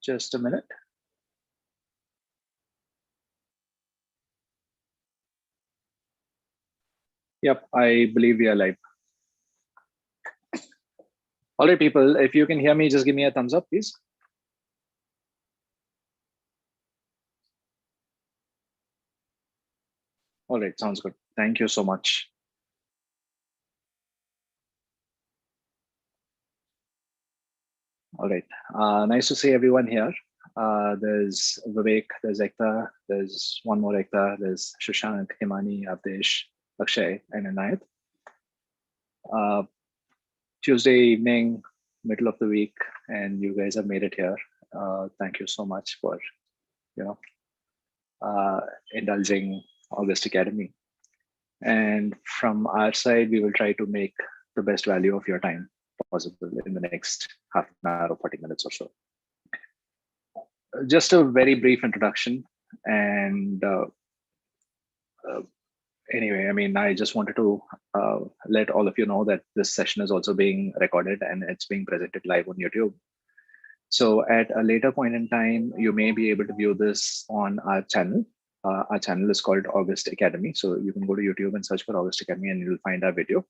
Just a minute. Yep, I believe we are live. All right, people, if you can hear me, just give me a thumbs up, please. All right, sounds good. Thank you so much. All right, nice to see everyone here. There's Vivek, there's Ekta, there's one more Ekta, there's Shashank, Himani, Avdesh, Akshay, and Anayat. Tuesday evening, middle of the week, and you guys have made it here. Thank you so much for, indulging August Academy. And from our side, we will try to make the best value of your time possible in the next half an hour or 40 minutes or so. Just a very brief introduction. And anyway, I mean, I just wanted to let all of you know that this session is also being recorded and it's being presented live on YouTube. So at a later point in time, you may be able to view this on our channel. Our channel is called August Academy. So you can go to YouTube and search for August Academy and you'll find our video.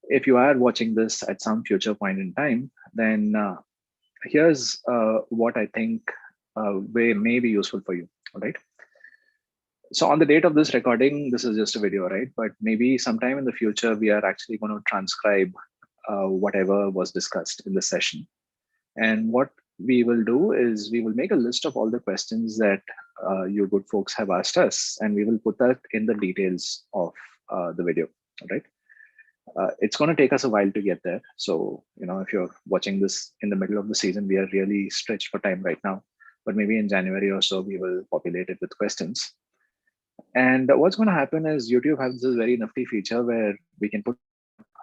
If you are watching this at some future point in time, then here's what I think may be useful for you, all right? So on the date of this recording, this is just a video, right? But maybe sometime in the future, we are actually going to transcribe whatever was discussed in the session. And what we will do is we will make a list of all the questions that you good folks have asked us, and we will put that in the details of the video, all right? It's going to take us a while to get there. So, if you're watching this in the middle of the season, we are really stretched for time right now, but maybe in January or so, we will populate it with questions. And what's going to happen is YouTube has this very nifty feature where we can put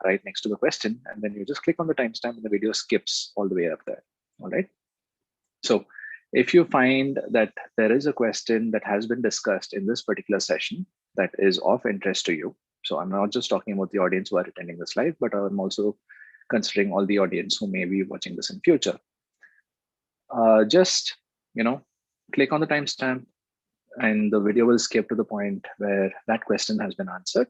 right next to the question, and then you just click on the timestamp and the video skips all the way up there, all right? So if you find that there is a question that has been discussed in this particular session that is of interest to you, so I'm not just talking about the audience who are attending this live, but I'm also considering all the audience who may be watching this in future. Just, click on the timestamp and the video will skip to the point where that question has been answered.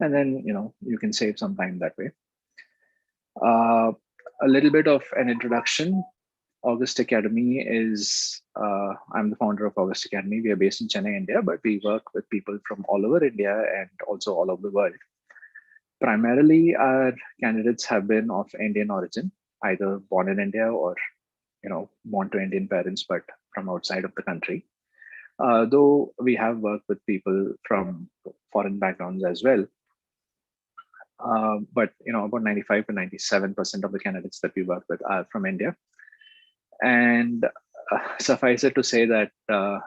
And then, you can save some time that way. A little bit of an introduction. August Academy is, I'm the founder of August Academy. We are based in Chennai, India, but we work with people from all over India and also all over the world. Primarily, our candidates have been of Indian origin, either born in India or, born to Indian parents, but from outside of the country. Though we have worked with people from foreign backgrounds as well. But, about 95 to 97% of the candidates that we work with are from India. And suffice it to say that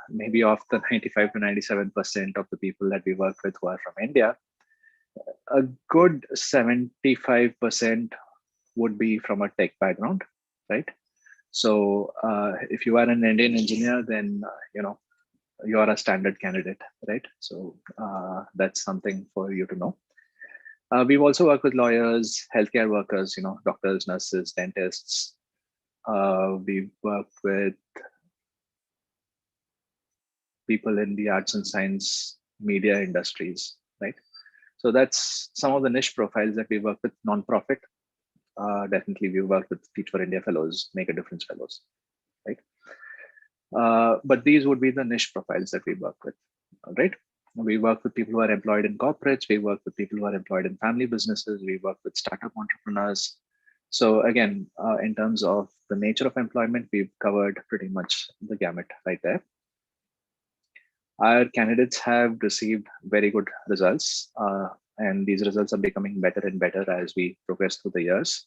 maybe of the 95 to 97% of the people that we work with who are from India, a good 75% would be from a tech background, right? So if you are an Indian engineer, then, you are a standard candidate, right? So that's something for you to know. We've also worked with lawyers, healthcare workers, doctors, nurses, dentists. We've worked with people in the arts and science, media industries, right? So that's some of the niche profiles that we work with. Nonprofit, definitely we work with Teach for India fellows, Make a Difference fellows, right? But these would be the niche profiles that we work with, right? We work with people who are employed in corporates. We work with people who are employed in family businesses. We work with startup entrepreneurs. So again, in terms of the nature of employment, we've covered pretty much the gamut right there. Our candidates have received very good results, and these results are becoming better and better as we progress through the years.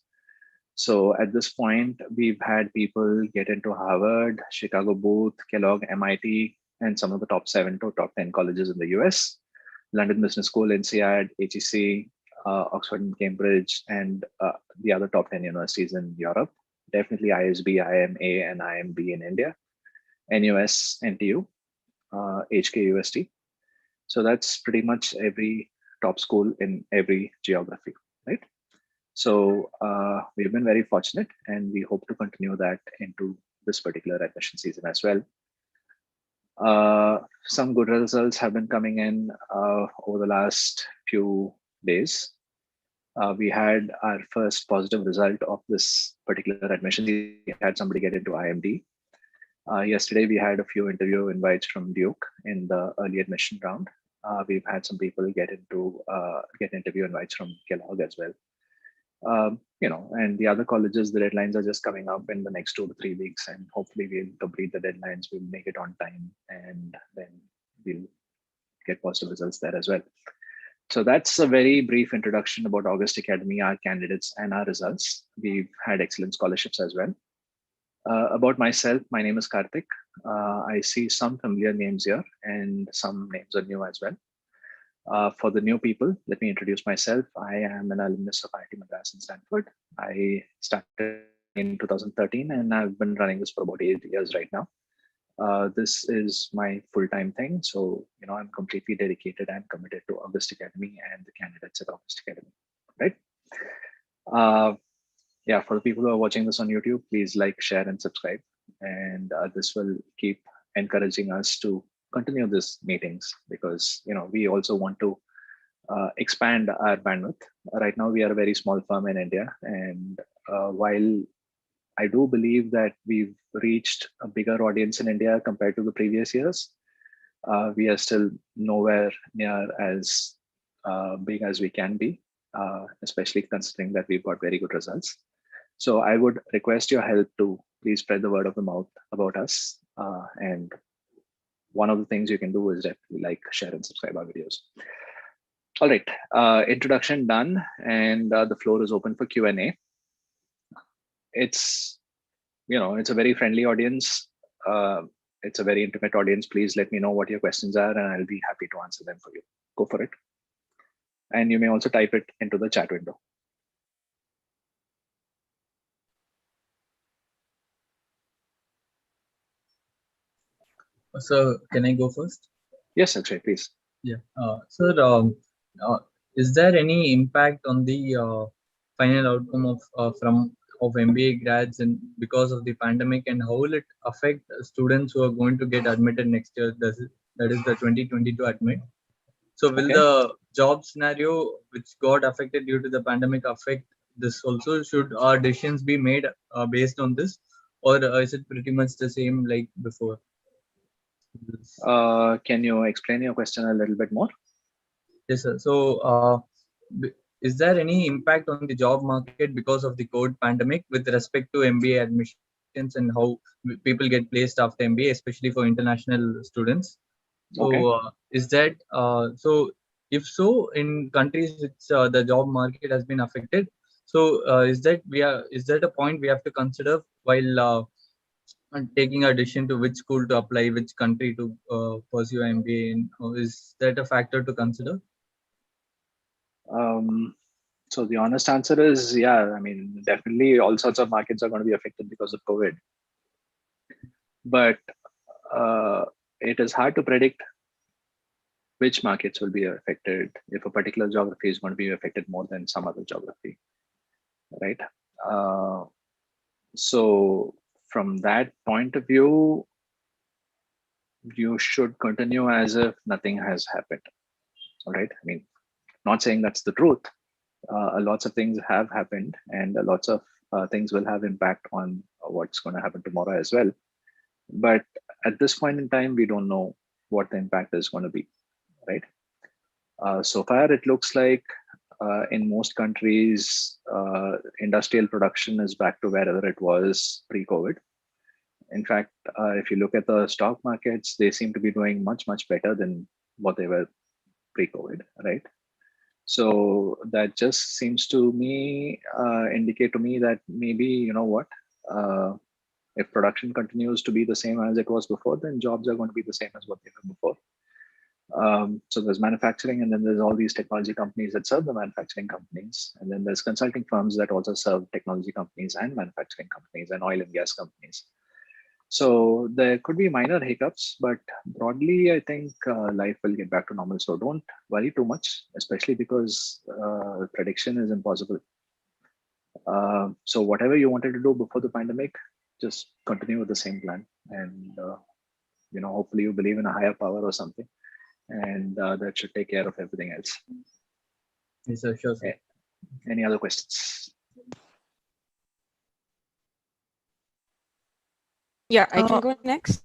So at this point, we've had people get into Harvard, Chicago Booth, Kellogg, MIT, and some of the top 7 to top 10 colleges in the US, London Business School, INSEAD, HEC, Oxford and Cambridge, and the other top 10 universities in Europe. Definitely ISB, IIM A, and IIM B in India, NUS, NTU, HKUST. So that's pretty much every top school in every geography, right? So we've been very fortunate, and we hope to continue that into this particular admission season as well. Some good results have been coming in over the last few days. We had our first positive result of this particular admission. We had somebody get into IMD. Yesterday, we had a few interview invites from Duke in the early admission round. We've had some people get interview invites from Kellogg as well. And the other colleges, the deadlines are just coming up in the next 2 to 3 weeks, and hopefully we'll complete the deadlines. We'll make it on time, and then we'll get positive results there as well. So that's a very brief introduction about August Academy, our candidates, and our results. We've had excellent scholarships as well. About myself, my name is Karthik. I see some familiar names here, and some names are new as well. For the new people, let me introduce myself. I am an alumnus of IIT Madras and Stanford. I started in 2013, and I've been running this for about 8 years right now. This is my full-time thing. So, I'm completely dedicated and committed to August Academy and the candidates at August Academy, right? Yeah, for the people who are watching this on YouTube, please like, share, and subscribe. And this will keep encouraging us to continue these meetings, because we also want to expand our bandwidth. Right now, we are a very small firm in India, and while I do believe that we've reached a bigger audience in India compared to the previous years, we are still nowhere near as big as we can be, especially considering that we've got very good results. So I would request your help to please spread the word of the mouth about us. And one of the things you can do is definitely like, share, and subscribe our videos. All right, introduction done, and the floor is open for Q&A. It's a very friendly audience. It's a very intimate audience. Please let me know what your questions are, and I'll be happy to answer them for you. Go for it. And you may also type it into the chat window. So can I go first? Yes, Akshay, please. Yeah. Sir, is there any impact on the final outcome of MBA grads and because of the pandemic, and how will it affect students who are going to get admitted next year? That is the 2022 admit. So will the job scenario which got affected due to the pandemic affect this also? Should our decisions be made based on this, or is it pretty much the same like before? Can you explain your question a little bit more? Yes, sir. So is there any impact on the job market because of the COVID pandemic with respect to MBA admissions and how people get placed after MBA, especially for international students? So is that so? If so, in countries which the job market has been affected, so is that a point we have to consider while taking a decision to which school to apply, which country to pursue MBA in? Is that a factor to consider? So the honest answer is, yeah, I mean, definitely all sorts of markets are going to be affected because of COVID. But it is hard to predict which markets will be affected if a particular geography is going to be affected more than some other geography, right? So from that point of view, you should continue as if nothing has happened, all right? I mean, not saying that's the truth. Lots of things have happened, and lots of things will have impact on what's going to happen tomorrow as well. But at this point in time, we don't know what the impact is going to be, right? So far, it looks like in most countries, industrial production is back to wherever it was pre-COVID. In fact, if you look at the stock markets, they seem to be doing much, much better than what they were pre-COVID, right? So that just seems to me indicate to me that maybe, if production continues to be the same as it was before, then jobs are going to be the same as what they were before. So there's manufacturing, and then there's all these technology companies that serve the manufacturing companies. And then there's consulting firms that also serve technology companies and manufacturing companies and oil and gas companies. So there could be minor hiccups, but broadly, I think life will get back to normal. So don't worry too much, especially because prediction is impossible. So whatever you wanted to do before the pandemic, just continue with the same plan, and hopefully you believe in a higher power or something, and that should take care of everything else. Yes, sir. Sure, sir. Any other questions? Yeah, I can go next.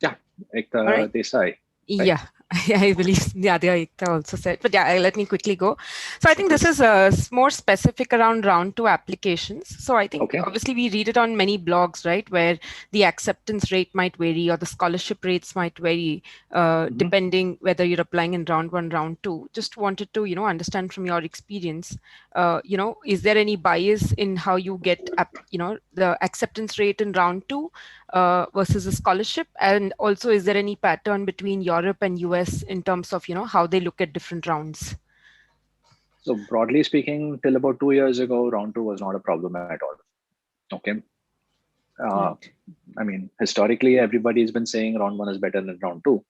Yeah, Ekta right. Desai. Right? Yeah, I believe Nadia Ekta also said, but yeah, let me quickly go. So I think this is more specific around round 2 applications. So I think obviously we read it on many blogs, right, where the acceptance rate might vary or the scholarship rates might vary depending whether you're applying in round 1, round 2. Just wanted to, understand from your experience, is there any bias in how you get, the acceptance rate in round 2 versus a scholarship? And also, is there any pattern between Europe and US in terms of, how they look at different rounds? So broadly speaking, till about 2 years ago, round 2 was not a problem at all. Okay. Right. I mean, historically, everybody's been saying round 1 is better than round 2.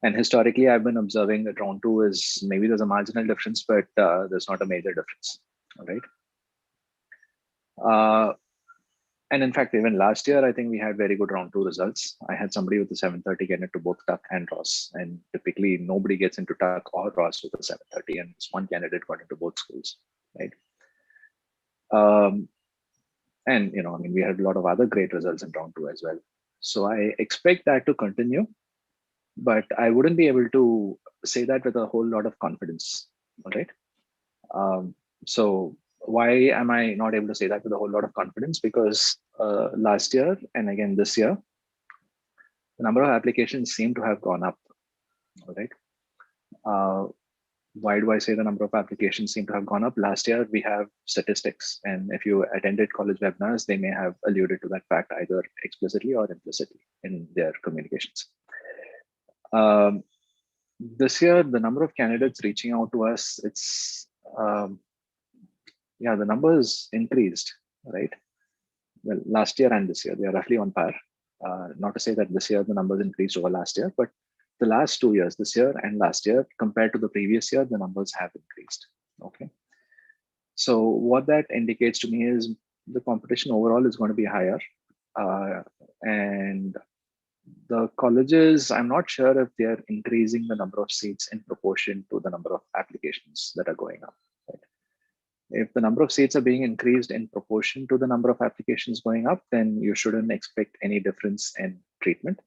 And historically, I've been observing that round 2 is, maybe there's a marginal difference, but there's not a major difference. All right. And in fact, even last year, I think we had very good round 2 results. I had somebody with a 730 get into both Tuck and Ross. And typically nobody gets into Tuck or Ross with a 730, and this one candidate got into both schools, right? And, we had a lot of other great results in round 2 as well. So I expect that to continue, but I wouldn't be able to say that with a whole lot of confidence, all right? So why am I not able to say that with a whole lot of confidence? Because last year and again this year, the number of applications seem to have gone up. All right. Why do I say the number of applications seem to have gone up? Last year we have statistics, and if you attended college webinars, they may have alluded to that fact either explicitly or implicitly in their communications. This year, the number of candidates reaching out to us, it's the numbers increased, right? Well, last year and this year, they are roughly on par. Not to say that this year the numbers increased over last year, but the last 2 years, this year and last year, compared to the previous year, the numbers have increased. Okay. So what that indicates to me is the competition overall is going to be higher. And the colleges, I'm not sure if they're increasing the number of seats in proportion to the number of applications that are going up. Right? If the number of seats are being increased in proportion to the number of applications going up, then you shouldn't expect any difference in treatment.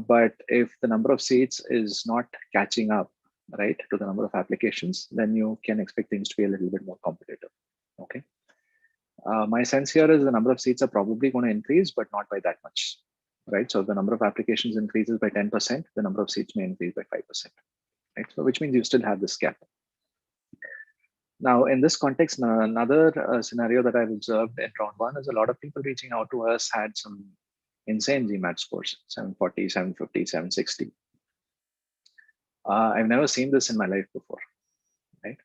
But if the number of seats is not catching up, right, to the number of applications, then you can expect things to be a little bit more competitive. Okay. My sense here is the number of seats are probably going to increase, but not by that much. Right. So the number of applications increases by 10%, the number of seats may increase by 5%. Right. So which means you still have this gap. Now, in this context, another scenario that I've observed in round 1 is a lot of people reaching out to us had some insane Gmat scores, 740, 750, 760. I've never seen this in my life before, right?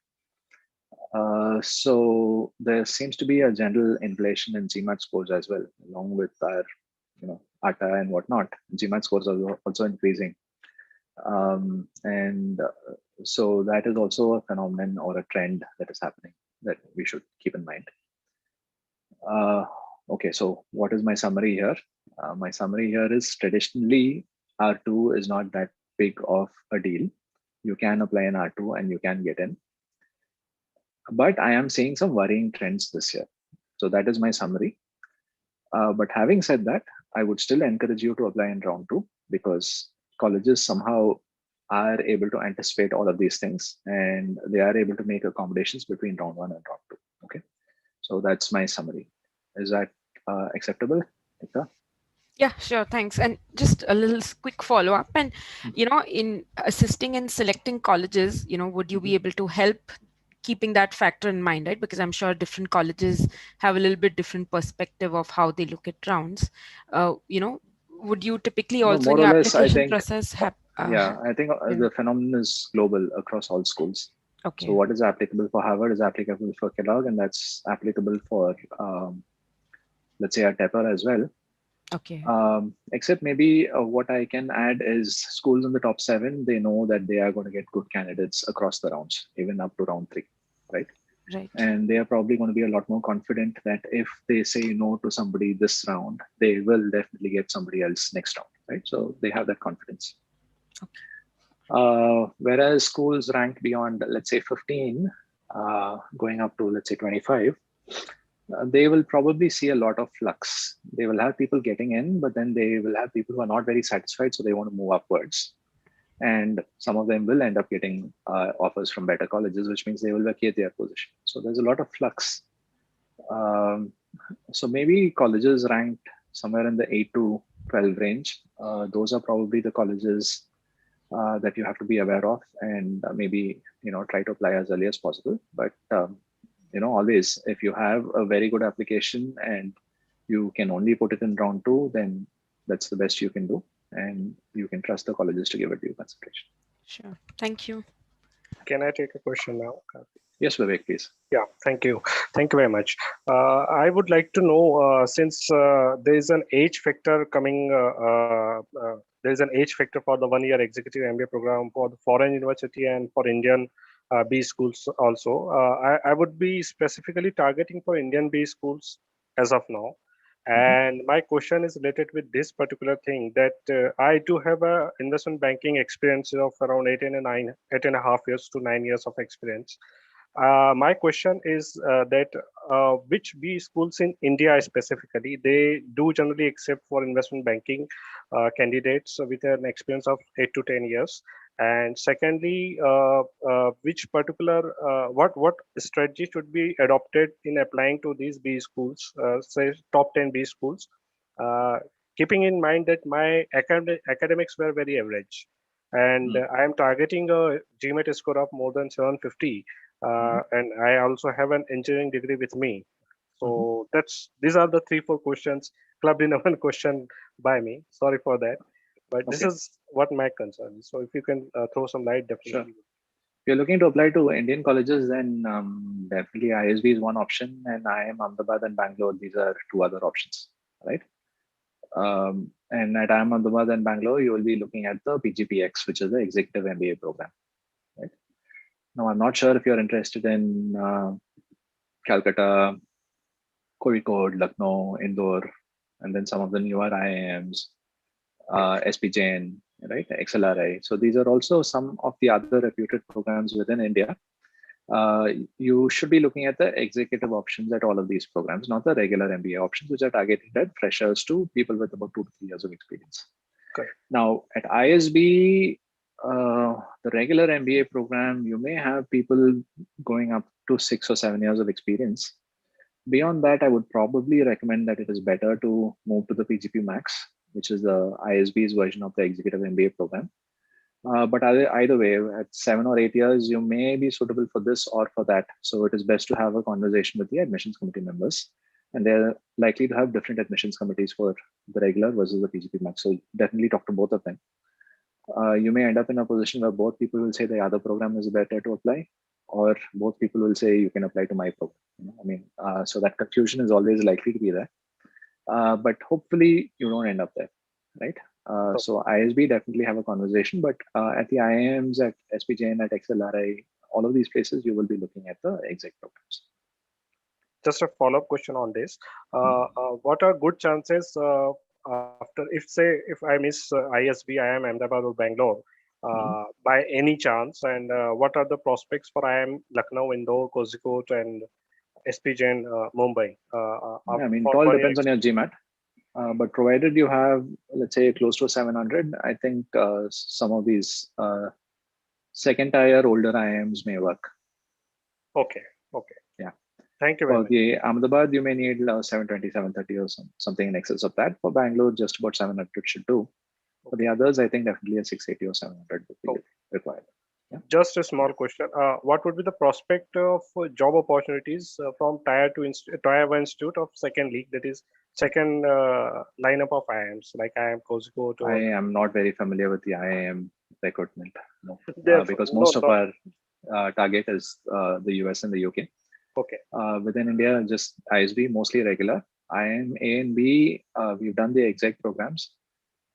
So there seems to be a general inflation in Gmat scores as well, along with our, ATA and whatnot. Gmat scores are also increasing. So that is also a phenomenon or a trend that is happening that we should keep in mind. Okay, so what is my summary here? My summary here is traditionally R2 is not that big of a deal. You can apply an R2 and you can get in. But I am seeing some worrying trends this year. So that is my summary. But having said that, I would still encourage you to apply in round 2 because colleges somehow are able to anticipate all of these things and they are able to make accommodations between round 1 and round 2. Okay, so that's my summary. Is that acceptable, Ekta? Yeah, sure. Thanks. And just a little quick follow up. And, in assisting in selecting colleges, would you be able to help keeping that factor in mind, right? Because I'm sure different colleges have a little bit different perspective of how they look at rounds. Would you typically also in your application process have? I think the phenomenon is global across all schools. Okay. So what is applicable for Harvard is applicable for Kellogg, and that's applicable for, let's say, a Tepper as well. Okay. Except maybe what I can add is schools in the top 7, they know that they are going to get good candidates across the rounds, even up to round 3, right? Right. And they are probably going to be a lot more confident that if they say no to somebody this round, they will definitely get somebody else next round, right? So they have that confidence. Okay. Whereas schools ranked beyond, let's say 15, going up to, let's say 25, they will probably see a lot of flux. They will have people getting in, but then they will have people who are not very satisfied, so they want to move upwards. And some of them will end up getting offers from better colleges, which means they will vacate their position. So there's a lot of flux. So maybe colleges ranked somewhere in the 8 to 12 range. Those are probably the colleges that you have to be aware of, and maybe try to apply as early as possible. But always, if you have a very good application and you can only put it in round 2, then that's the best you can do, and you can trust the colleges to give it due consideration. Sure. Thank you. Can I take a question now? Yes, Vivek, please. Yeah, thank you. Thank you very much. I would like to know, since there is an age factor coming, there is an age factor for the 1-year executive MBA program for the foreign university and for Indian B schools also. I would be specifically targeting for Indian B schools as of now. And my question is related with this particular thing, that I do have a investment banking experience of around 8.5 years to 9 years of experience. My question is that which B schools in India specifically, they do generally accept for investment banking candidates with an experience of 8 to 10 years? And secondly, which particular, what strategy should be adopted in applying to these B schools, say top 10 B schools, keeping in mind that my academics were very average, and I am targeting a Gmat score of more than 750. And I also have an engineering degree with me. So these are the 3-4 questions clubbed in one question by me. Sorry for that, but this is what my concern is. So if you can throw some light, definitely. Sure. If you're looking to apply to Indian colleges, then definitely ISB is one option, and IIM Ahmedabad and Bangalore, these are 2 other options, right? And at IIM Ahmedabad and Bangalore, you will be looking at the PGPX, which is the Executive MBA program, right? Now, I'm not sure if you're interested in Calcutta, Kozhikode, Lucknow, Indore, and then some of the newer IIMs, SP Jain, right, XLRI. So these are also some of the other reputed programs within India. You should be looking at the executive options at all of these programs, not the regular MBA options, which are targeted at freshers to people with about 2 to 3 years of experience. Okay. Now, at ISB, the regular MBA program, you may have people going up to 6 or 7 years of experience. Beyond that, I would probably recommend that it is better to move to the PGP Max, which is the ISB's version of the executive MBA program. But either way, at 7 or 8 years, you may be suitable for this or for that. So it is best to have a conversation with the admissions committee members. And they're likely to have different admissions committees for the regular versus the PGP Max. So definitely talk to both of them. You may end up in a position where both people will say the other program is better to apply, or both people will say you can apply to my program. So that confusion is always likely to be there. But hopefully you don't end up there, right? So ISB definitely have a conversation, but at the IIMs, at SPJN, at XLRI, all of these places, you will be looking at the exec programs. Just a follow-up question on this. What are good chances after, if I miss ISB, IIM Ahmedabad or Bangalore by any chance, and what are the prospects for IIM Lucknow, Indore, Kozhikode, and SPJN Mumbai? It all depends on your Gmat. But provided you have, let's say, close to 700, I think some of these second tier older IIMs may work. Okay. Yeah. Thank you very much. For the Ahmedabad, you may need 720, 730 or something in excess of that. For Bangalore, just about 700 should do. For the others, I think definitely a 680 or 700 would be required. Yeah. Just a small question. What would be the prospect of job opportunities from Tier 1 institute of second league, that is second lineup of IIMs, like IIM Kozhikode? I am not very familiar with the IIM recruitment, no. Because most of our target is the US and the UK. Okay. Within India, just ISB, mostly regular. IIM A and B, we've done the exec programs.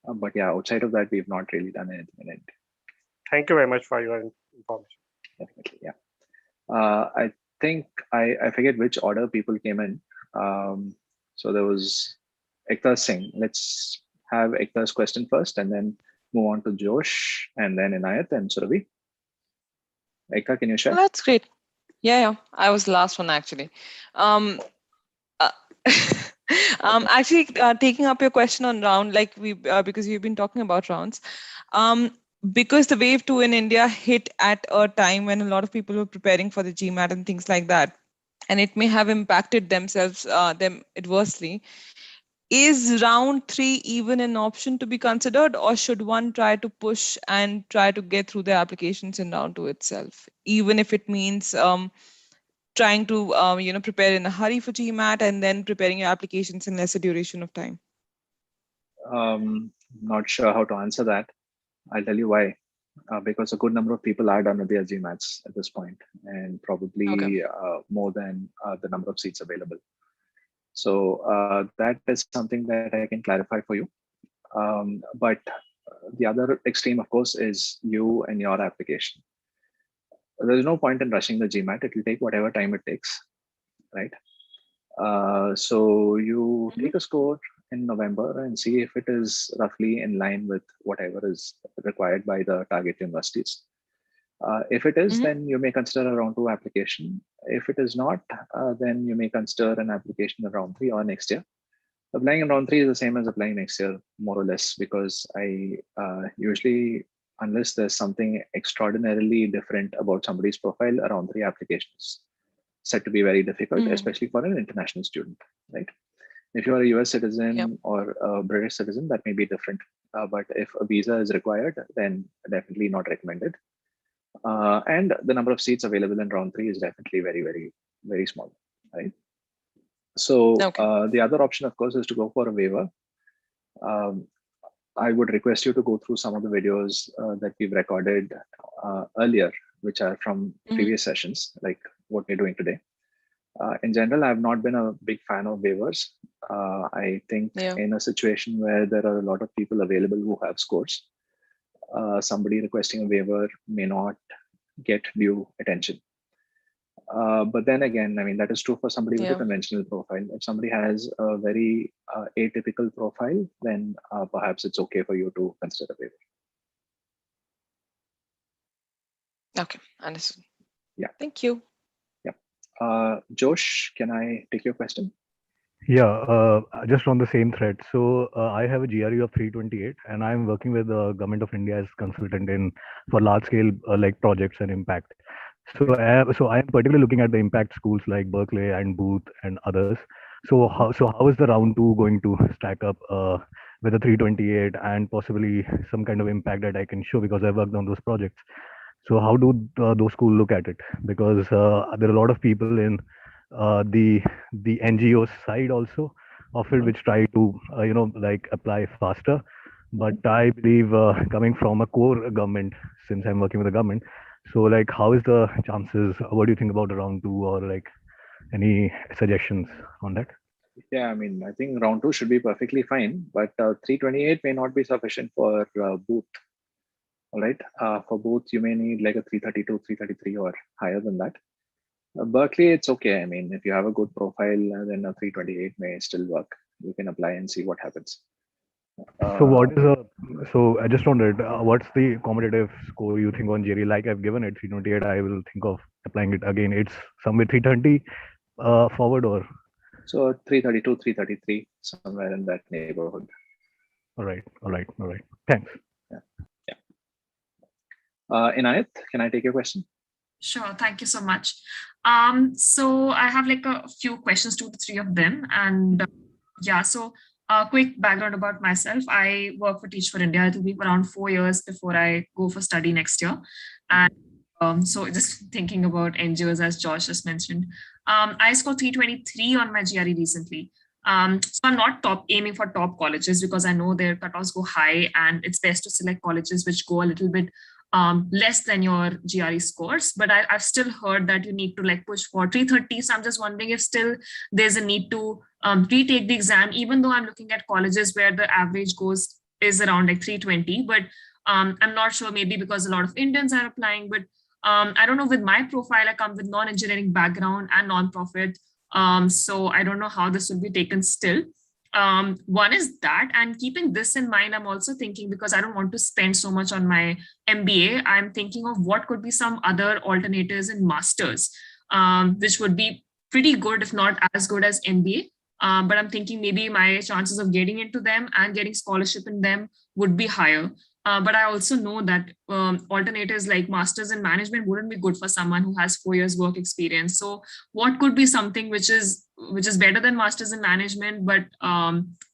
But yeah, outside of that, we've not really done anything in India. Thank you very much for your information. Definitely, yeah. think I forget which order people came in. So there was Ekta Singh. Let's have Ekta's question first, and then move on to Josh, and then Inayat and Surabhi. Ekta, can you share? Well, that's great. Yeah, I was the last one actually. Actually, taking up your question on round, like because we've been talking about rounds, because the wave 2 in India hit at a time when a lot of people were preparing for the Gmat and things like that, and it may have impacted them adversely. Is round 3 even an option to be considered, or should one try to push and try to get through the applications in round 2 itself, even if it means trying to prepare in a hurry for GMAT and then preparing your applications in lesser duration of time? Not sure how to answer that. I'll tell you why. Because a good number of people are done with their GMATs at this point, and probably more than the number of seats available. So that is something that I can clarify for you. But the other extreme, of course, is you and your application. There's no point in rushing the GMAT. It will take whatever time it takes, right? So you take a score in November and see if it is roughly in line with whatever is required by the target universities. If it is, then you may consider a round 2 application. If it is not, then you may consider an application in round 3 or next year. Applying in round 3 is the same as applying next year, more or less, because I usually, unless there's something extraordinarily different about somebody's profile, around 3 applications said to be very difficult, especially for an international student, right? If you are a US citizen or a British citizen, that may be different. But if a visa is required, then definitely not recommended. And the number of seats available in round 3 is definitely very, very, very small, right? So the other option, of course, is to go for a waiver. I would request you to go through some of the videos that we've recorded earlier, which are from previous sessions, like what we're doing today. In general, I've not been a big fan of waivers. I think in a situation where there are a lot of people available who have scores, somebody requesting a waiver may not get due attention. But then again, I mean, that is true for somebody with a conventional profile. If somebody has a very atypical profile, then perhaps it's okay for you to consider a waiver. Okay, understood. Yeah. Thank you. Yeah. Josh, can I take your question? Yeah, just on the same thread. So I have a GRE of 328, and I'm working with the Government of India as consultant for large scale like projects and impact. So I am particularly looking at the impact schools like Berkeley and Booth and others. So how is the round 2 going to stack up with the 328 and possibly some kind of impact that I can show because I worked on those projects? So how do those schools look at it? Because there are a lot of people in the NGO side also of it which try to like apply faster. But I believe coming from a core government, since I'm working with the government, so like how is the chances? What do you think about round 2, or like any suggestions on that? Yeah, I mean, I think round 2 should be perfectly fine, but 328 may not be sufficient for Booth. All right, for Booth, you may need like a 332, 333 or higher than that. Berkeley, it's okay. I mean, if you have a good profile, then a 328 may still work. You can apply and see what happens. So what is so I just wondered, what's the competitive score you think on GRE? Like I've given it 328, I will think of applying it again. It's somewhere 330 forward, or? So 332, 333, somewhere in that neighborhood. All right. Thanks. Yeah. Inayat, can I take your question? Sure, thank you so much. So I have like a few questions, 2 to 3 of them. And so quick background about myself. I work for Teach for India. It will be around 4 years before I go for study next year. And so just thinking about NGOs, as Josh just mentioned, I scored 323 on my GRE recently. So I'm not aiming for top colleges because I know their cutoffs go high, and it's best to select colleges which go a little bit less than your GRE scores. But I've still heard that you need to like push for 330. So I'm just wondering if still there's a need to retake the exam, even though I'm looking at colleges where the average is around like 320. But I'm not sure, maybe because a lot of Indians are applying, but I don't know, with my profile, I come with non-engineering background and non-profit. So I don't know how this will be taken still. One is that, and keeping this in mind, I'm also thinking, because I don't want to spend so much on my MBA, I'm thinking of what could be some other alternatives in masters, which would be pretty good, if not as good as MBA. But I'm thinking maybe my chances of getting into them and getting scholarship in them would be higher. But I also know that alternatives like masters in management wouldn't be good for someone who has 4 years work experience. So what could be something which is better than masters in management, but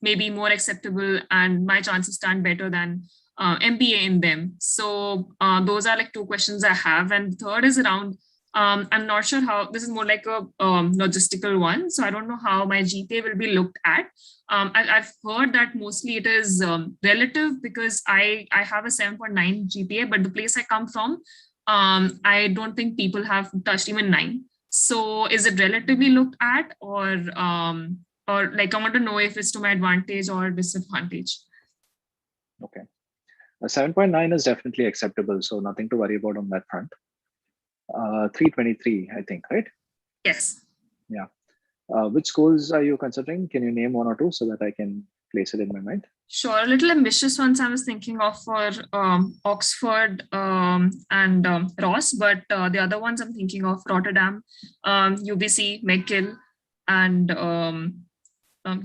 maybe more acceptable, and my chances stand better than MBA in them? So those are like 2 questions I have. And the third is around, I'm not sure how, this is more like a logistical one. So I don't know how my GPA will be looked at. I've heard that mostly it is relative, because I have a 7.9 GPA, but the place I come from, I don't think people have touched even 9. So is it relatively looked at, or like, I want to know if it's to my advantage or disadvantage? Okay. 7.9 is definitely acceptable, so nothing to worry about on that front. 323, I think, right? Yes. Yeah. Which schools are you considering? Can you name 1 or 2 so that I can place it in my mind? Sure. A little ambitious ones I was thinking of for Oxford and Ross, but the other ones I'm thinking of Rotterdam, UBC, McGill, and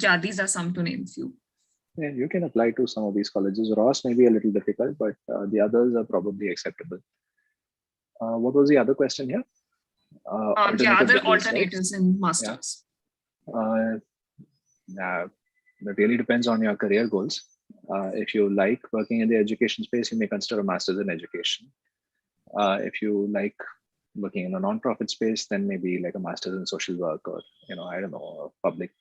yeah, these are some to name few. Yeah, you can apply to some of these colleges. Ross may be a little difficult, but the others are probably acceptable. What was the other question here? Yeah, other alternatives, right? In masters. Yeah, it really depends on your career goals. If you like working in the education space, you may consider a master's in education. If you like working in a non-profit space, then maybe like a master's in social work, or I don't know, a public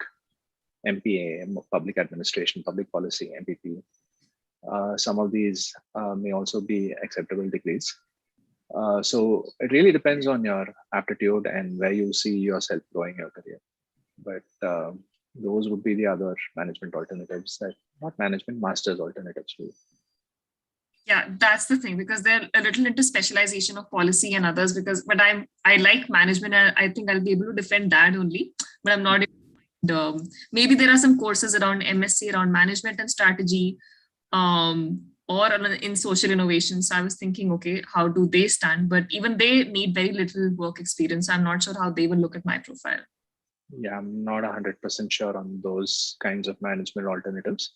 MPA, public administration, public policy, MPP. Some of these may also be acceptable degrees. So it really depends on your aptitude and where you see yourself growing your career. But those would be the other management alternatives, that not management, masters alternatives too. Yeah, that's the thing, because they're a little into specialization of policy and others, but I like management, and I think I'll be able to defend that only, but I'm not. Maybe there are some courses around MSc around management and strategy, or in social innovation. So I was thinking, okay, how do they stand? But even they need very little work experience. I'm not sure how they will look at my profile. Yeah, I'm not 100% sure on those kinds of management alternatives.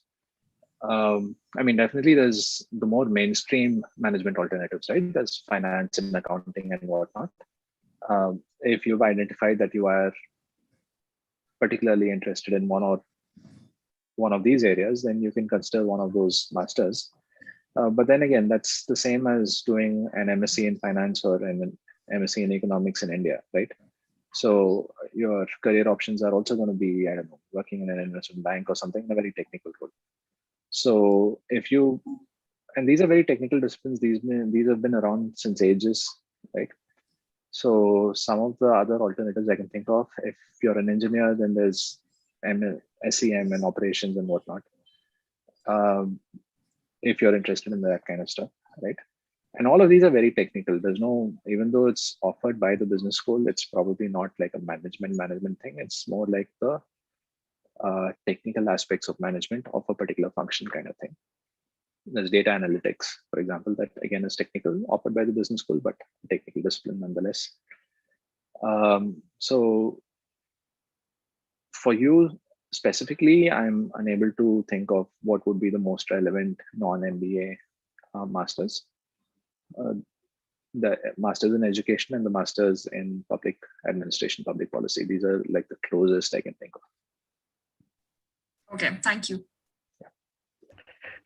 I mean, definitely there's the more mainstream management alternatives, right? There's finance and accounting and whatnot. If you've identified that you are particularly interested in one of these areas, then you can consider one of those masters. But then again, that's the same as doing an MSc in finance or an MSc in economics in India, right? So your career options are also going to be, I don't know, working in an investment bank or something, a very technical role. So and these are very technical disciplines. These have been around since ages, right? So some of the other alternatives I can think of, if you're an engineer, then there's SEM and operations and whatnot. If you're interested in that kind of stuff, right? And all of these are very technical. There's no, even though it's offered by the business school, it's probably not like a management thing. It's more like the technical aspects of management of a particular function kind of thing. There's data analytics, for example, that again is technical, offered by the business school, but technical discipline nonetheless. So for you specifically, I'm unable to think of what would be the most relevant non-MBA masters. The masters in education and the masters in public administration, public policy. These are like the closest I can think of. Okay, thank you.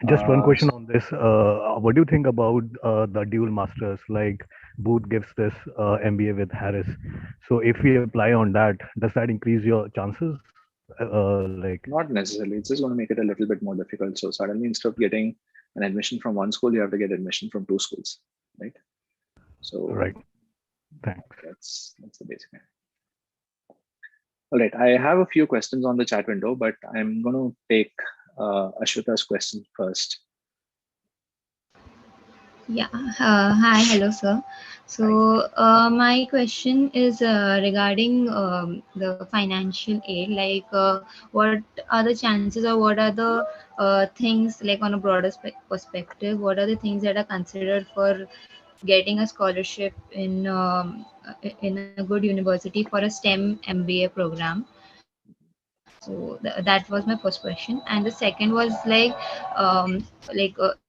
Just one question on this. What do you think about the dual masters? Like Booth gives this MBA with Harris. So if we apply on that, does that increase your chances? Not necessarily. It's just going to make it a little bit more difficult. So suddenly, instead of getting an admission from one school, you have to get admission from 2 schools, right? So right. Thanks. That's the basic. All right. I have a few questions on the chat window, but I'm going to take Ashwita's question first. Yeah. Hi. Hello, sir. So my question is regarding the financial aid. Like, what are the chances, or what are the things, like on a broader perspective? What are the things that are considered for getting a scholarship in a good university for a STEM MBA program? So that was my first question, and the second was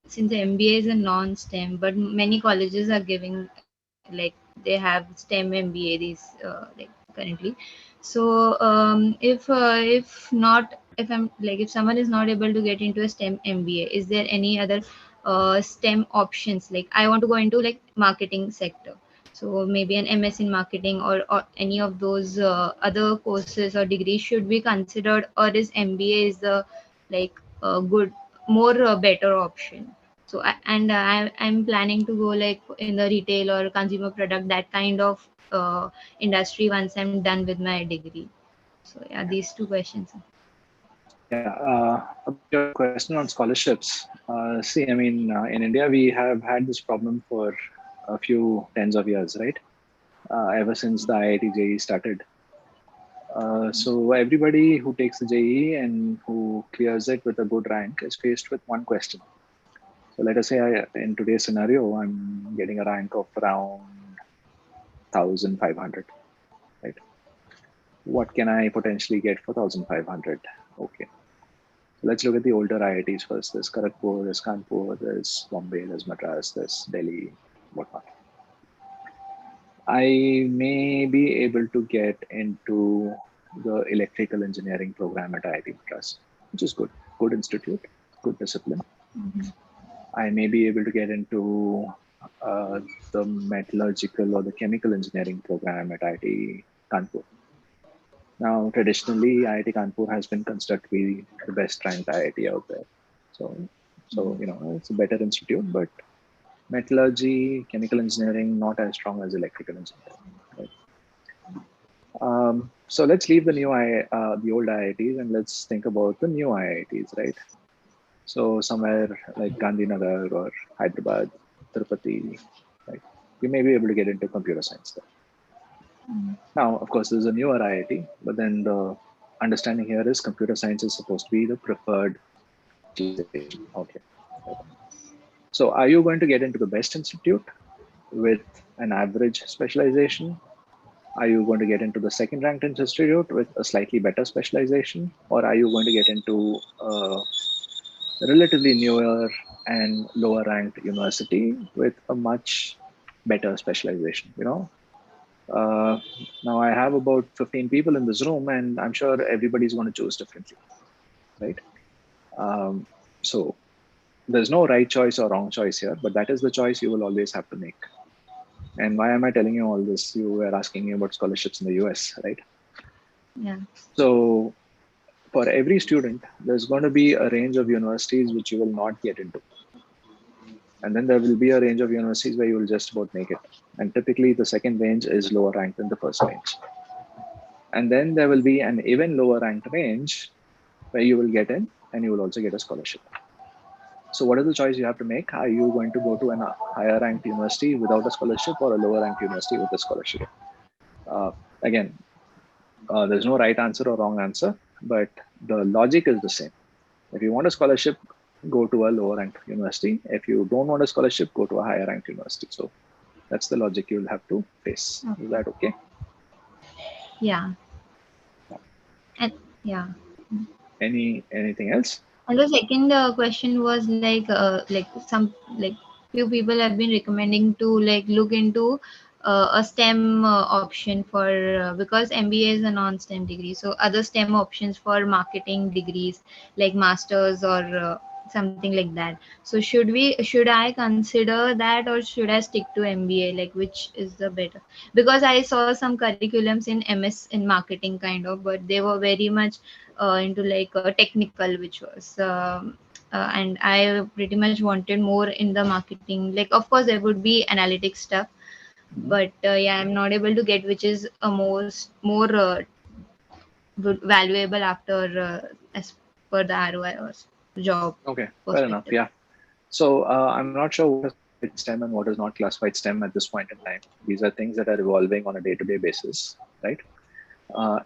since the MBA is a non-STEM, but many colleges are giving, like, they have STEM MBA these like currently. So if not, if I'm like, if someone is not able to get into a STEM MBA, is there any other STEM options? Like, I want to go into like marketing sector, so maybe an MS in marketing, or any of those other courses or degrees should be considered, or is MBA is the like good, more better option? So I'm planning to go like in the retail or consumer product, that kind of industry, once I'm done with my degree. So yeah, these two questions. Yeah, about your question on scholarships. See, I mean, in India, we have had this problem for a few tens of years, right? Ever since the IIT JEE started. So everybody who takes the JEE and who clears it with a good rank is faced with one question. So let us say in today's scenario, I'm getting a rank of around 1,500, right? What can I potentially get for 1,500? Okay. Let's look at the older IITs first. There's Kharagpur, there's Kanpur, there's Bombay, there's Madras, there's Delhi, whatnot. I may be able to get into the electrical engineering program at IIT Madras, which is good. Good institute, good discipline. Mm-hmm. I may be able to get into the metallurgical or the chemical engineering program at IIT Kanpur. Now, traditionally, IIT Kanpur has been considered to be the best ranked IIT out there. So it's a better institute, but metallurgy, chemical engineering, not as strong as electrical engineering. Right? So let's leave the old IITs and let's think about the new IITs, right? So somewhere like Gandhinagar or Hyderabad, Tirupati, right? You may be able to get into computer science there. Now, of course, there's a newer IIT, but then the understanding here is computer science is supposed to be the preferred specialization. Okay. So are you going to get into the best institute with an average specialization? Are you going to get into the second ranked institute with a slightly better specialization? Or are you going to get into a relatively newer and lower ranked university with a much better specialization? Now I have about 15 people in this room, and I'm sure everybody's going to choose differently, right? So there's no right choice or wrong choice here, but that is the choice you will always have to make. And why am I telling you all this? You were asking me about scholarships in the US, right? Yeah. So for every student, there's going to be a range of universities which you will not get into. And then there will be a range of universities where you will just about make it. And typically the second range is lower ranked than the first range. And then there will be an even lower ranked range where you will get in and you will also get a scholarship. So what is the choice you have to make? Are you going to go to a higher ranked university without a scholarship or a lower ranked university with a scholarship? Again, there's no right answer or wrong answer, but the logic is the same. If you want a scholarship, go to a lower ranked university. If you don't want a scholarship, go to a higher ranked university. So that's the logic you'll have to face. Okay. Is that okay? Yeah. And yeah. Anything else? And the second question was like few people have been recommending to like look into a STEM option for because MBA is a non-STEM degree. So other STEM options for marketing degrees like masters or something like that. So should I consider that, or should I stick to MBA? Like, which is the better? Because I saw some curriculums in MS in marketing kind of, but they were very much into like technical, which was and I pretty much wanted more in the marketing. Like, of course there would be analytics stuff, but yeah, I'm not able to get which is a more valuable after as per the ROI or job Okay, fair perspective. enough. Yeah. So I'm not sure what has STEM and what is not classified STEM at this point in time. These are things that are evolving on a day-to-day basis, right?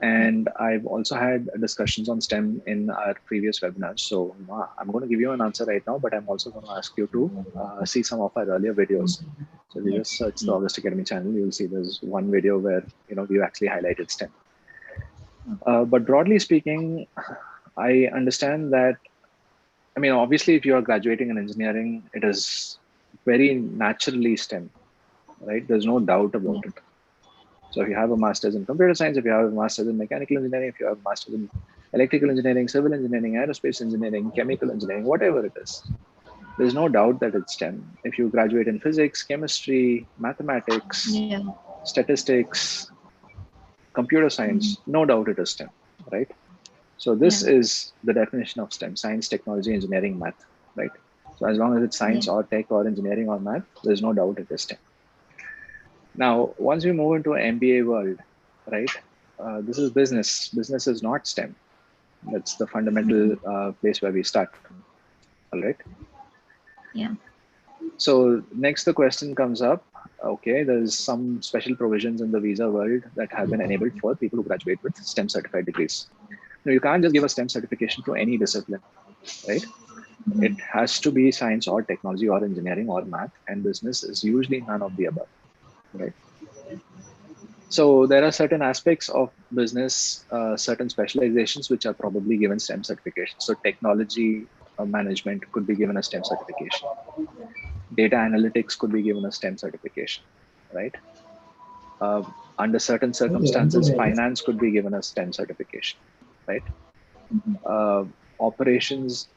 And I've also had discussions on STEM in our previous webinars. So I'm going to give you an answer right now, but I'm also going to ask you to see some of our earlier videos. So if you just search the August Academy channel, you'll see there's one video where we actually highlighted STEM. But broadly speaking, I understand that, I mean, obviously, if you are graduating in engineering, it is very naturally STEM, right? There's no doubt about it. So if you have a master's in computer science, if you have a master's in mechanical engineering, if you have a master's in electrical engineering, civil engineering, aerospace engineering, chemical engineering, whatever it is, there's no doubt that it's STEM. If you graduate in physics, chemistry, mathematics, statistics, computer science, no doubt it is STEM, right? So this is the definition of STEM: science, technology, engineering, math, right? So as long as it's science or tech or engineering or math, there's no doubt it is STEM. Now, once we move into an MBA world, right, this is business. Business is not STEM. That's the fundamental place where we start, all right? Yeah. So next the question comes up, okay, there's some special provisions in the visa world that have been enabled for people who graduate with STEM certified degrees. Now, you can't just give a STEM certification to any discipline, right? It has to be science or technology or engineering or math, and business is usually none of the above. Right. So there are certain aspects of business, certain specializations which are probably given STEM certification. So technology management could be given a STEM certification. Data analytics could be given a STEM certification, right? Under certain circumstances, finance could be given a STEM certification, right? Operations,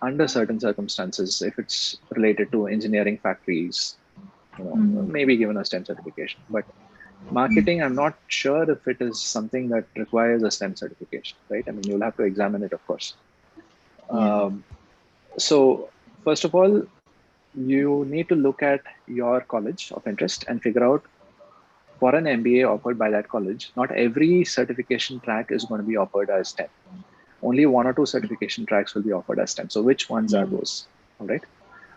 under certain circumstances, if it's related to engineering factories, maybe given a STEM certification. But marketing, I'm not sure if it is something that requires a STEM certification, right? I mean, you'll have to examine it, of course. So first of all, you need to look at your college of interest and figure out, for an MBA offered by that college, not every certification track is going to be offered as STEM. Only 1 or 2 certification tracks will be offered as STEM. So which ones are those? All right.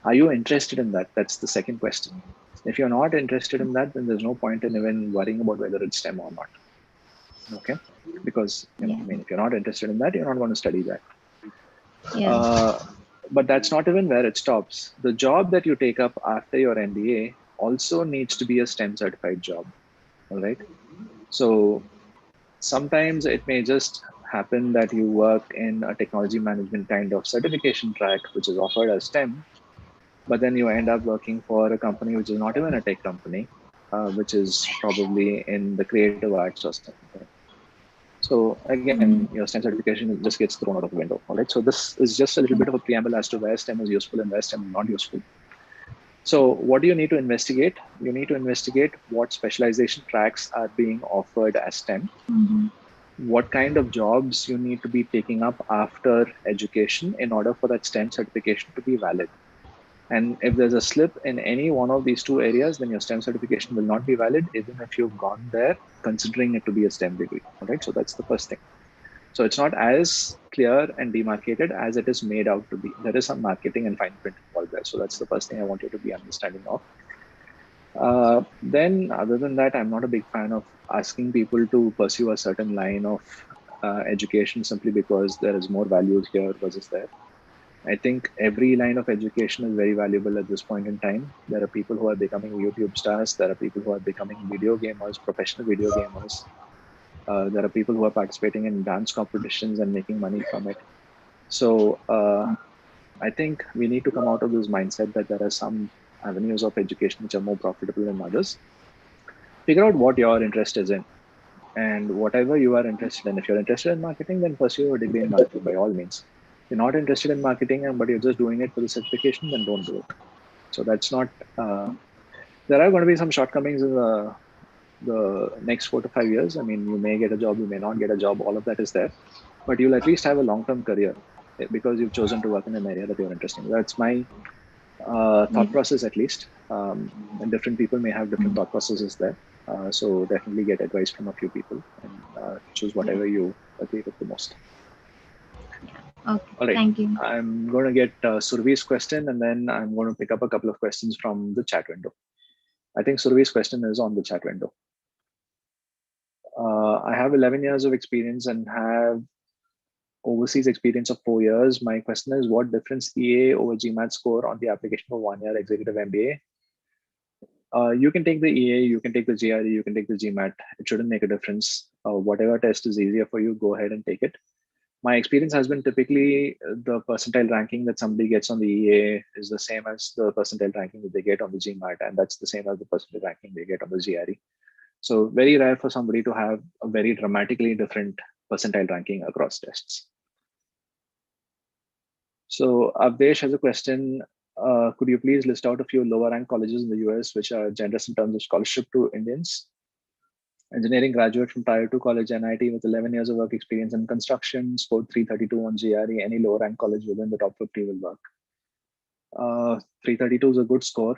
Are you interested in that? That's the second question. If you're not interested in that, then there's no point in even worrying about whether it's STEM or not. Okay. Because, I mean, if you're not interested in that, you're not going to study that. But that's not even where it stops. The job that you take up after your MBA also needs to be a STEM certified job. All right. So sometimes it may just happen that you work in a technology management kind of certification track, which is offered as STEM, but then you end up working for a company which is not even a tech company, which is probably in the creative arts or something. So again, your STEM certification just gets thrown out of the window. All right. So this is just a little bit of a preamble as to where STEM is useful and where STEM is not useful. So what do you need to investigate? You need to investigate what specialization tracks are being offered as STEM, what kind of jobs you need to be taking up after education in order for that STEM certification to be valid. And if there's a slip in any one of these 2 areas, then your STEM certification will not be valid, even if you've gone there considering it to be a STEM degree. All right. So that's the first thing. So it's not as clear and demarcated as it is made out to be. There is some marketing and fine print involved there. So that's the first thing I want you to be understanding of. Then other than that, I'm not a big fan of asking people to pursue a certain line of education simply because there is more value here versus there. I think every line of education is very valuable at this point in time. There are people who are becoming YouTube stars. There are people who are becoming video gamers, professional video gamers. There are people who are participating in dance competitions and making money from it. So I think we need to come out of this mindset that there are some avenues of education which are more profitable than others. Figure out what your interest is in, and whatever you are interested in. If you're interested in marketing, then pursue a degree in marketing by all means. If you're not interested in marketing, but you're just doing it for the certification, then don't do it. So that's not, there are going to be some shortcomings in the next 4 to 5 years. I mean, you may get a job, you may not get a job, all of that is there, but you'll at least have a long-term career because you've chosen to work in an area that you're interested in. That's my thought process, at least. And different people may have different thought processes there. So definitely get advice from a few people and choose whatever you agree with the most. Okay, All right. thank you. I'm going to get Survi's question, and then I'm going to pick up a couple of questions from the chat window. I think Survi's question is on the chat window. I have 11 years of experience and have overseas experience of 4 years. My question is, what difference EA over GMAT score on the application for 1 year executive MBA? You can take the EA, you can take the GRE, you can take the GMAT. It shouldn't make a difference. Whatever test is easier for you, go ahead and take it. My experience has been typically the percentile ranking that somebody gets on the EA is the same as the percentile ranking that they get on the GMAT, and that's the same as the percentile ranking they get on the GRE. So very rare for somebody to have a very dramatically different percentile ranking across tests. So Avdesh has a question. Could you please list out a few lower ranked colleges in the US which are generous in terms of scholarship to Indians? Engineering graduate from Tier 2 college, NIT, with 11 years of work experience in construction, scored 332 on GRE. Any lower ranked college within the top 50 will work. 332 is a good score.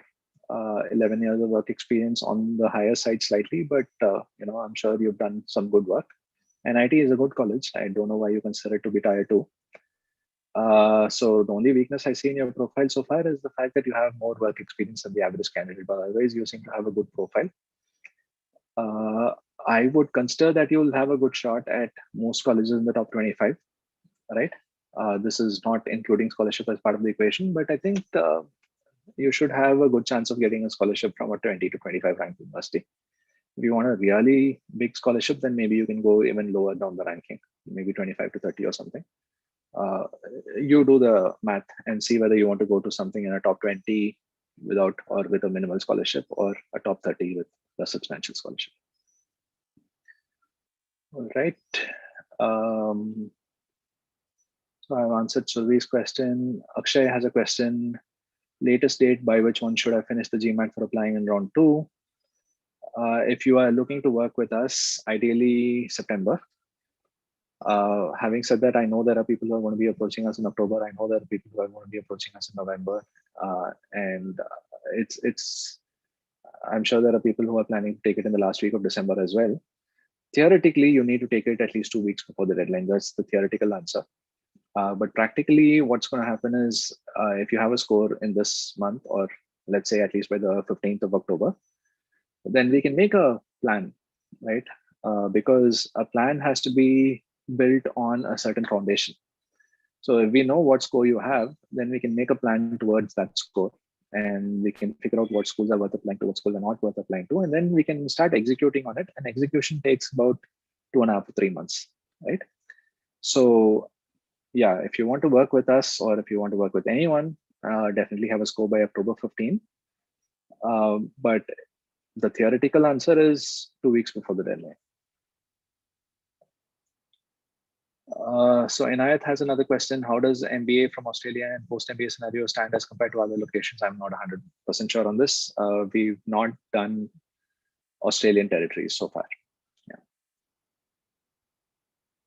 11 years of work experience on the higher side slightly, but I'm sure you've done some good work. NIT is a good college. I don't know why you consider it to be Tier 2. So the only weakness I see in your profile so far is the fact that you have more work experience than the average candidate, but otherwise you seem to have a good profile. I would consider that you'll have a good shot at most colleges in the top 25, right? This is not including scholarship as part of the equation, but I think you should have a good chance of getting a scholarship from a 20 to 25 ranked university. If you want a really big scholarship, then maybe you can go even lower down the ranking, maybe 25 to 30 or something. You do the math and see whether you want to go to something in a top 20 without or with a minimal scholarship, or a top 30 with a substantial scholarship. All right. So I've answered Survi's question. Akshay has a question. Latest date by which one should I finish the GMAT for applying in round 2? If you are looking to work with us, ideally September. Having said that, I know there are people who are going to be approaching us in October. I know there are people who are going to be approaching us in November. I'm sure there are people who are planning to take it in the last week of December as well. Theoretically, you need to take it at least 2 weeks before the deadline. That's the theoretical answer. But practically, what's going to happen is if you have a score in this month, or let's say at least by the 15th of October, then we can make a plan, right? Because a plan has to be built on a certain foundation. So if we know what score you have, then we can make a plan towards that score, and we can figure out what schools are worth applying to, what schools are not worth applying to, and then we can start executing on it. And execution takes about 2.5 to 3 months, right? So yeah, if you want to work with us, or if you want to work with anyone, definitely have a score by October 15. But the theoretical answer is 2 weeks before the deadline. So Inayat has another question. How does MBA from Australia and post-MBA scenario stand as compared to other locations? I'm not 100% sure on this. We've not done Australian territories so far. Yeah.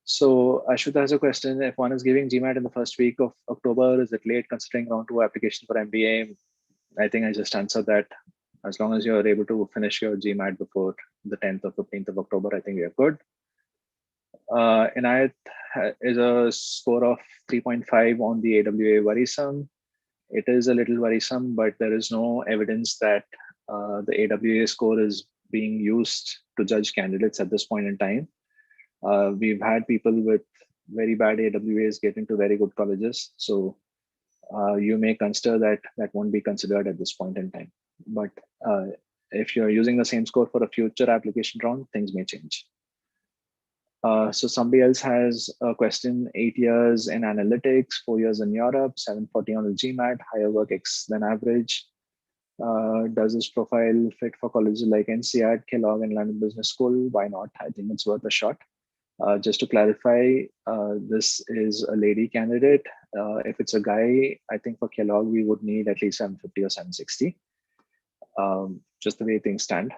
So Ashwita has a question. If one is giving GMAT in the first week of October, is it late considering round 2 application for MBA? I think I just answered that. As long as you're able to finish your GMAT before the 10th or 15th of October, I think you're good. Inayat is a score of 3.5 on the AWA worrisome. It is a little worrisome, but there is no evidence that the AWA score is being used to judge candidates at this point in time. We've had people with very bad AWAs get into very good colleges. So you may consider that won't be considered at this point in time. But if you're using the same score for a future application round, things may change. So somebody else has a question. 8 years in analytics, 4 years in Europe, 740 on the GMAT, higher work X than average. Does this profile fit for colleges like INSEAD, Kellogg, and London Business School? Why not? I think it's worth a shot. Just to clarify, this is a lady candidate. If it's a guy, I think for Kellogg, we would need at least 750 or 760, just the way things stand.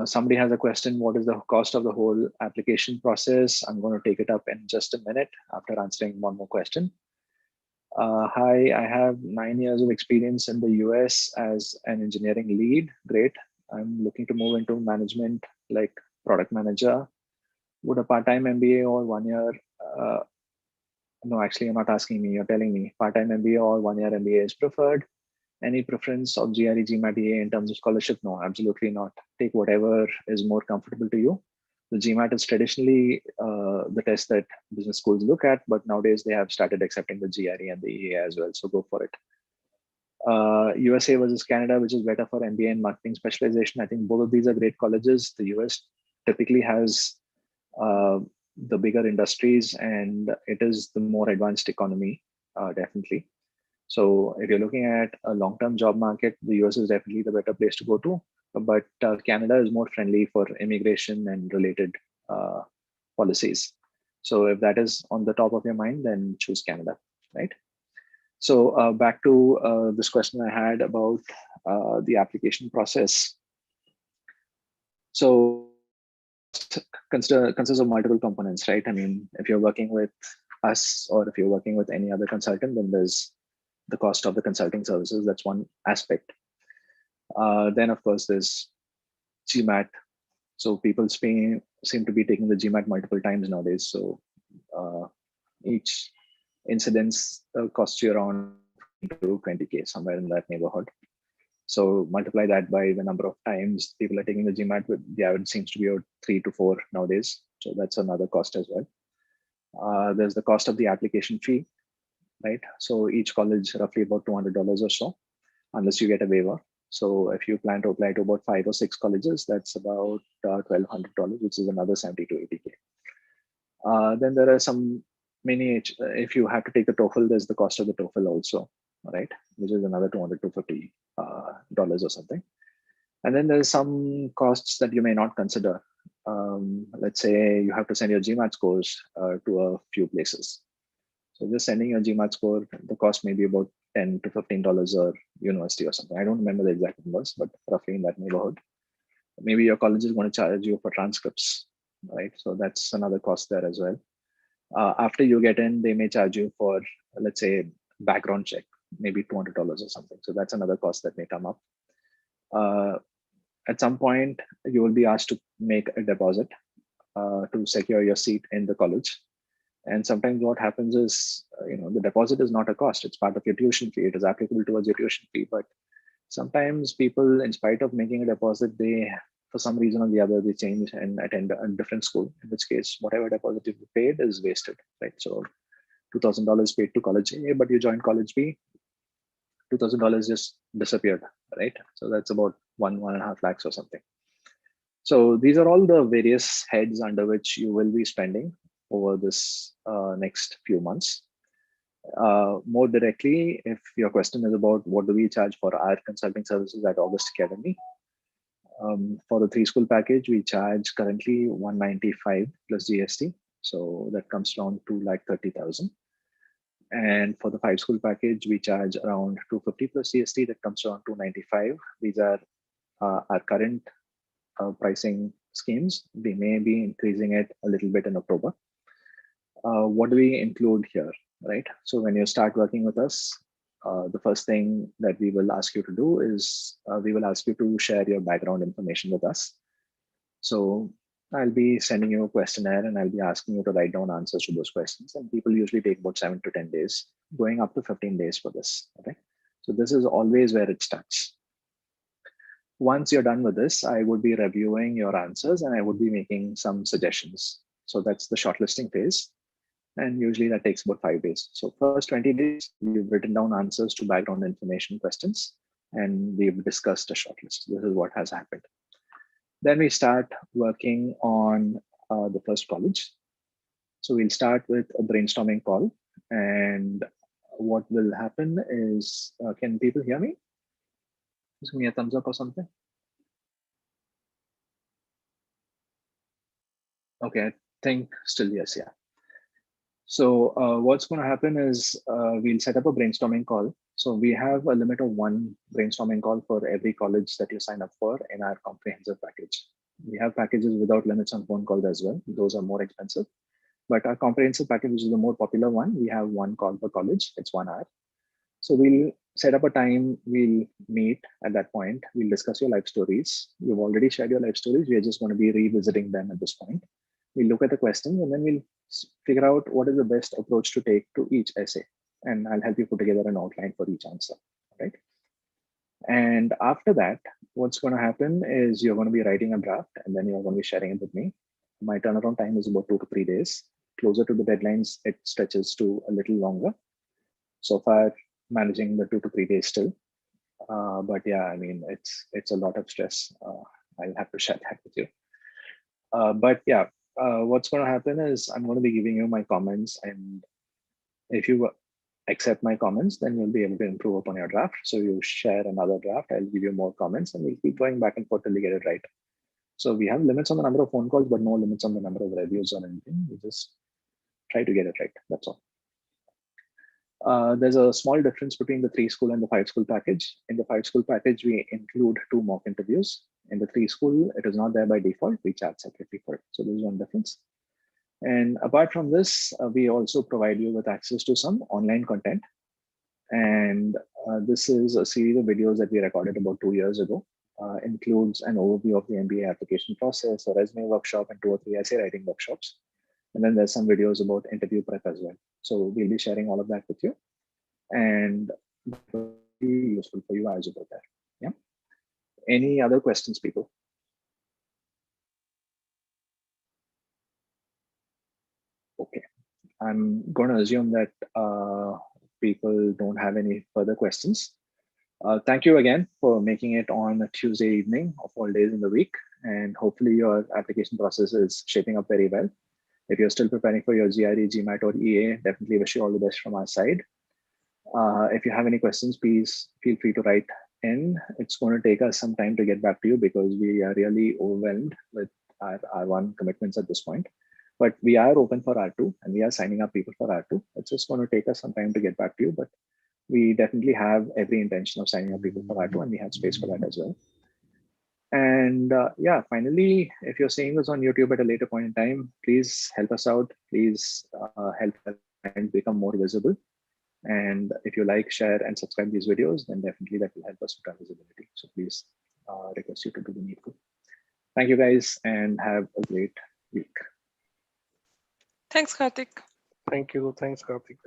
Somebody has a question. What is the cost of the whole application process? I'm going to take it up in just a minute after answering one more question. Hi, I have 9 years of experience in the US as an engineering lead. Great. I'm looking to move into management, like product manager. Would a part-time MBA or 1 year No, actually, you're not asking me. You're telling me part-time MBA or one-year MBA is preferred. Any preference of GRE, Gmat, EA in terms of scholarship? No, absolutely not. Take whatever is more comfortable to you. The Gmat is traditionally the test that business schools look at, but nowadays they have started accepting the GRE and the EA as well. So go for it. USA versus Canada, which is better for MBA and marketing specialization. I think both of these are great colleges. The US typically has the bigger industries, and it is the more advanced economy, definitely. So if you're looking at a long-term job market, the US is definitely the better place to go to. But Canada is more friendly for immigration and related policies. So if that is on the top of your mind, then choose Canada, right? So back to this question I had about the application process. So consists of multiple components, right? I mean, if you're working with us or if you're working with any other consultant, then there's the cost of the consulting services. That's one aspect. Then, of course, there's Gmat. So people seem to be taking the Gmat multiple times nowadays. So each incidence costs you around to 20K, somewhere in that neighborhood. So multiply that by the number of times people are taking the Gmat. The average seems to be about 3 to 4 nowadays. So that's another cost as well. There's the cost of the application fee, right? So each college roughly about $200 or so, unless you get a waiver. So if you plan to apply to about 5 or 6 colleges, that's about $1,200, which is another 70 to 80K. Then there are some many, if you have to take the TOEFL, there's the cost of the TOEFL also, right? Which is another $200 to $50 or something. And then there's some costs that you may not consider. Let's say you have to send your Gmat scores to a few places. So just sending your Gmat score, the cost may be about $10 to $15 a university or something. I don't remember the exact numbers, but roughly in that neighborhood. Maybe your college is going to charge you for transcripts, right? So that's another cost there as well. After you get in, they may charge you for, let's say, background check, maybe $200 or something. So that's another cost that may come up. At some point, you will be asked to make a deposit to secure your seat in the college. And sometimes what happens is, the deposit is not a cost. It's part of your tuition fee. It is applicable towards your tuition fee. But sometimes people, in spite of making a deposit, they, for some reason or the other, they change and attend a different school, in which case, whatever deposit you paid is wasted, right? So $2,000 paid to college A, but you joined college B, $2,000 just disappeared, right? So that's about 1.5 lakhs or something. So these are all the various heads under which you will be spending over this next few months. More directly, if your question is about what do we charge for our consulting services at August Academy, for the 3-school package, we charge currently $195 plus GST. So that comes around 2,30,000. And for the 5-school package, we charge around $250 plus GST. That comes around $295. These are our current pricing schemes. We may be increasing it a little bit in October. What do we include here, right? So when you start working with us, the first thing that we will ask you to do is we will ask you to share your background information with us. So I'll be sending you a questionnaire and I'll be asking you to write down answers to those questions. And people usually take about 7 to 10 days, going up to 15 days for this. Okay. So this is always where it starts. Once you're done with this, I would be reviewing your answers and I would be making some suggestions. So that's the shortlisting phase. And usually that takes about 5 days. So first 20 days, we've written down answers to background information questions, and we've discussed a shortlist. This is what has happened. Then we start working on the first college. So we'll start with a brainstorming call. And what will happen is, can people hear me? Just give me a thumbs up or something. Okay, I think still yes, yeah. So what's going to happen is we'll set up a brainstorming call. So we have a limit of 1 brainstorming call for every college that you sign up for in our comprehensive package. We have packages without limits on phone calls as well. Those are more expensive. But our comprehensive package, which is the more popular one, we have 1 call per college. It's 1 hour. So we'll set up a time, we'll meet at that point. We'll discuss your life stories. You've already shared your life stories. We are just going to be revisiting them at this point. We'll look at the questions and then we'll figure out what is the best approach to take to each essay. And I'll help you put together an outline for each answer, right? And after that, what's going to happen is you're going to be writing a draft and then you're going to be sharing it with me. My turnaround time is about 2 to 3 days. Closer to the deadlines, it stretches to a little longer. So far, managing the 2 to 3 days still. But yeah, I mean, it's a lot of stress. I'll have to share that with you. But yeah, what's going to happen is I'm going to be giving you my comments, and if you accept my comments, then you'll be able to improve upon your draft. So you share another draft, I'll give you more comments, and we'll keep going back and forth till we get it right. So we have limits on the number of phone calls, but no limits on the number of reviews or anything. We just try to get it right. That's all. There's a small difference between the 3-school and the 5-school package. In the 5-school package, we include 2 mock interviews. In the 3-school, it is not there by default. We charge separately for it. So there's one difference. And apart from this, we also provide you with access to some online content. And this is a series of videos that we recorded about 2 years ago. Includes an overview of the MBA application process, a resume workshop, and 2 or 3 essay writing workshops. And then there's some videos about interview prep as well. So we'll be sharing all of that with you, and it will be useful for you as you go there. Yeah. Any other questions, people? Okay. I'm going to assume that people don't have any further questions. Thank you again for making it on a Tuesday evening of all days in the week. And hopefully your application process is shaping up very well. If you're still preparing for your GRE, Gmat, or EA, definitely wish you all the best from our side. If you have any questions, please feel free to write in. It's going to take us some time to get back to you because we are really overwhelmed with our R1 commitments at this point. But we are open for R2 and we are signing up people for R2. It's just going to take us some time to get back to you, but we definitely have every intention of signing up people for R2 and we have space for that as well. And yeah, finally, if you're seeing this on YouTube at a later point in time, please help us out. Please help and become more visible. And if you like, share, and subscribe these videos, then definitely that will help us with our visibility. So please request you to do the needful. Thank you guys and have a great week. Thanks, Karthik. Thank you. Thanks, Karthik.